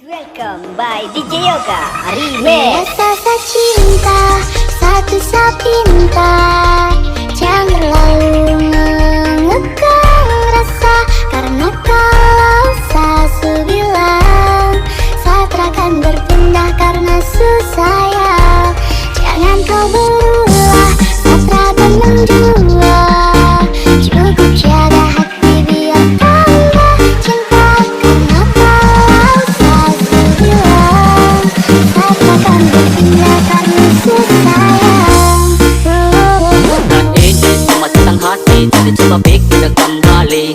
Welcome by DJ Yoga Remix. Rasa cinta satu sapinta, jangan terlalu mengekang rasa, karena kalau sasu bilang saat akan berpindah karena susah. Jangan kau berulah sastra dan menjua, cukup jaga hati biar tambah cinta, karena kalau sasu bilang saat akan berpindah karena susah. Ini cuma tentang hati, jadi coba pikir kembali.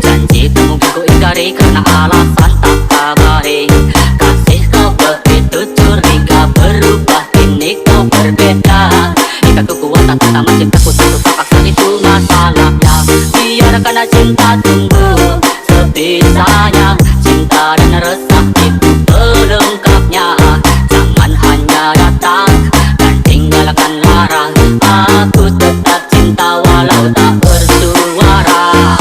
Janji kamu ku ingkari karena alasan tak kabari. Kasih kau begitu curiga, berubah kini kau berbeda. Jika kekuatan pertama cintaku satu terpaksa itu masalahnya. Biarkan cinta tumbuh sebisanya, cinta dan resah itu pelengkapnya. Jangan hanya datang dan tinggalkan lara. Aku tetap cinta walau tak bersuara.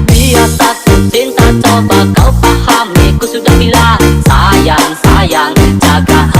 Biar satu cinta coba kau pahami, ku sudah bilang sayang, sayang, jaga